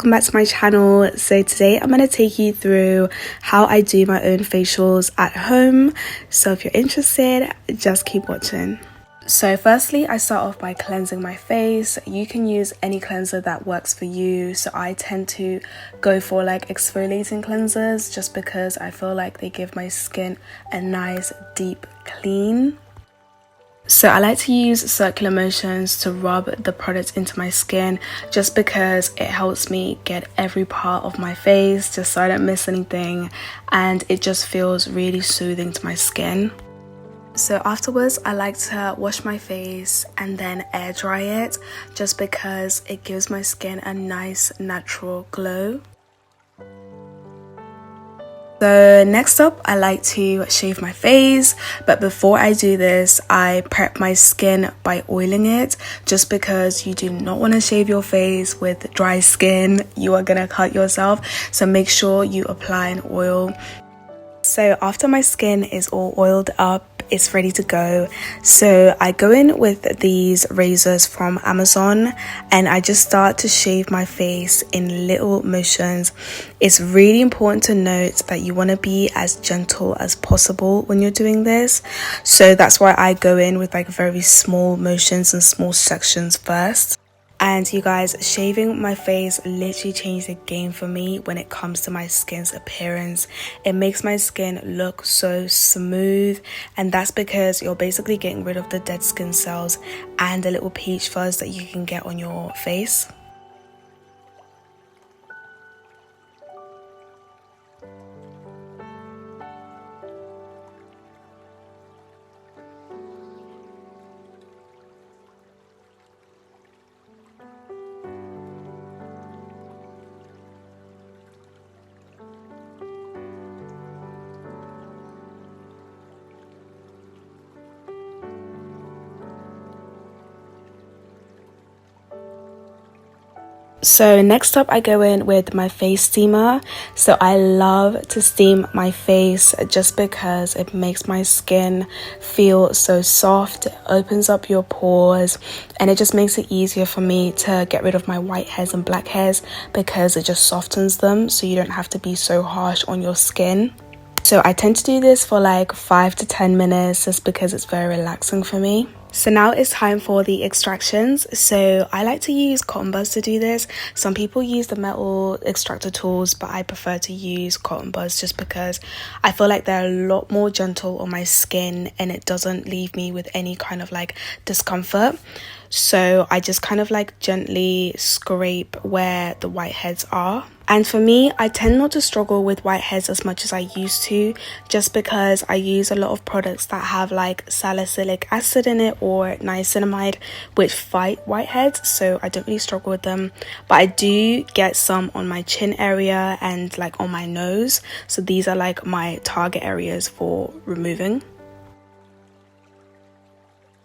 welcome back to my channel. So today I'm going to take you through how I do my own facials at home. So if you're interested, just keep watching. So firstly, I start off by cleansing my face. You can use any cleanser that works for you. So I tend to go for like exfoliating cleansers just because I feel like they give my skin a nice deep clean. So I like to use circular motions to rub the product into my skin just because it helps me get every part of my face just so I don't miss anything, and it just feels really soothing to my skin. So afterwards, I like to wash my face and then air dry it just because it gives my skin a nice natural glow. So next up, I like to shave my face, but before I do this, I prep my skin by oiling it just because you do not want to shave your face with dry skin. You are gonna cut yourself, so make sure you apply an oil. So after my skin is all oiled up, it's ready to go. So I go in with these razors from Amazon and I just start to shave my face in little motions. It's really important to note that you want to be as gentle as possible when you're doing this. So that's why I go in with like very small motions and small sections first. And you guys, shaving my face literally changed the game for me when it comes to my skin's appearance. It makes my skin look so smooth, and that's because you're basically getting rid of the dead skin cells and the little peach fuzz that you can get on your face. So next up, I go in with my face steamer. So I love to steam my face just because it makes my skin feel so soft. It opens up your pores and it just makes it easier for me to get rid of my whiteheads and blackheads because it just softens them so you don't have to be so harsh on your skin. So I tend to do this for like 5 to 10 minutes just because it's very relaxing for me. So now it's time for the extractions. So I like to use cotton buds to do this. Some people use the metal extractor tools, but I prefer to use cotton buds just because I feel like they're a lot more gentle on my skin and it doesn't leave me with any kind of like discomfort. So I just kind of like gently scrape where the whiteheads are. And for me, I tend not to struggle with whiteheads as much as I used to just because I use a lot of products that have like salicylic acid in it or niacinamide, which fight whiteheads, so I don't really struggle with them. But I do get some on my chin area and like on my nose, so these are like my target areas for removing.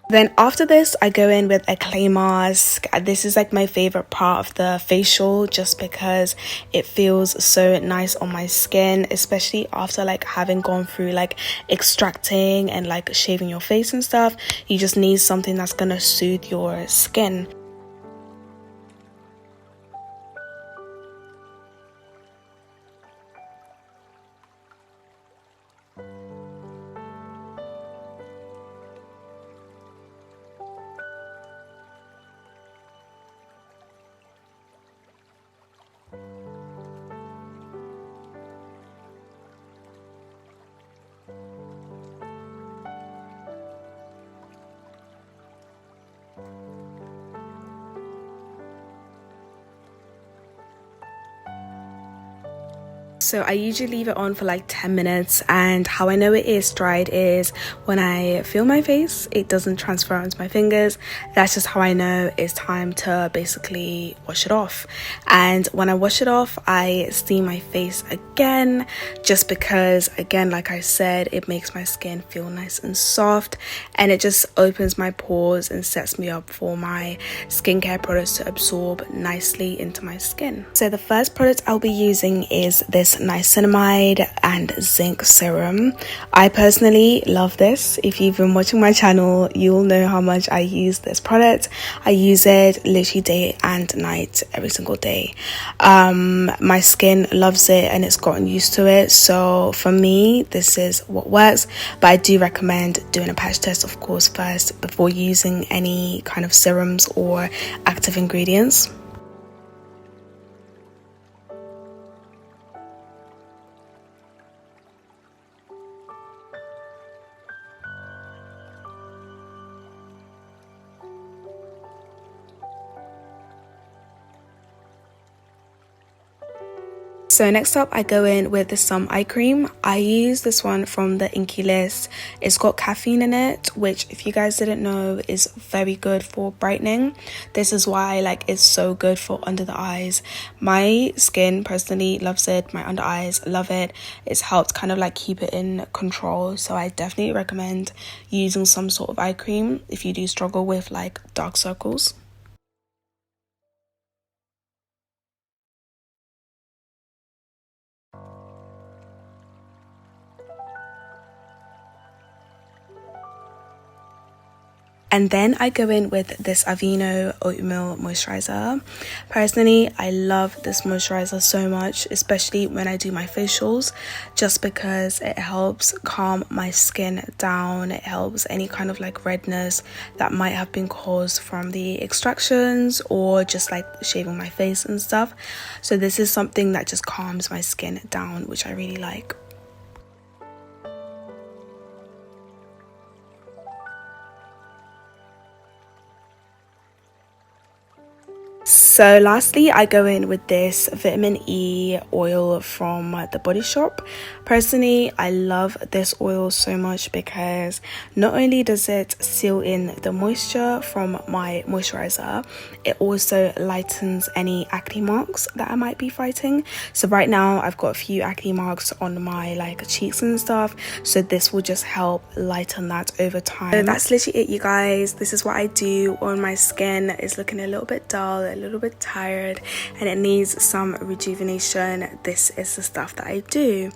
Then after this, I go in with a clay mask. This is like my favorite part of the facial just because it feels so nice on my skin, especially after like having gone through like extracting and like shaving your face and stuff. You just need something that's gonna soothe your skin. So I usually leave it on for like 10 minutes, and how I know it is dried is when I feel my face, it doesn't transfer onto my fingers. That's just how I know it's time to basically wash it off. And when I wash it off, I steam my face again just because, again, like I said, it makes my skin feel nice and soft, and it just opens my pores and sets me up for my skincare products to absorb nicely into my skin. So the first product I'll be using is this Niacinamide and Zinc Serum. I personally love this. If you've been watching my channel, you'll know how much I use this product. I use it literally day and night, every single day. My skin loves it and it's gotten used to it. So for me, this is what works. But I do recommend doing a patch test, of course, first before using any kind of serums or active ingredients. So next up, I go in with some eye cream. I use this one from the Inky List. It's got caffeine in it, which if you guys didn't know is very good for brightening. This is why it's so good for under the eyes. My skin personally loves it. My under eyes love it. It's helped kind of keep it in control. So I definitely recommend using some sort of eye cream if you do struggle with dark circles. And then I go in with this Aveeno Oatmeal Moisturizer. Personally, I love this moisturizer so much, especially when I do my facials, just because it helps calm my skin down. It helps any kind of redness that might have been caused from the extractions or just shaving my face and stuff. So this is something that just calms my skin down, which I really like. So lastly, I go in with this vitamin E oil from the Body Shop. Personally, I love this oil so much because not only does it seal in the moisture from my moisturizer, it also lightens any acne marks that I might be fighting. So right now I've got a few acne marks on my cheeks and stuff, so this will just help lighten that over time. So that's literally it, you guys. This is what I do on my skin. It's looking a little bit dull, a little bit tired, and it needs some rejuvenation. This is the stuff that I do.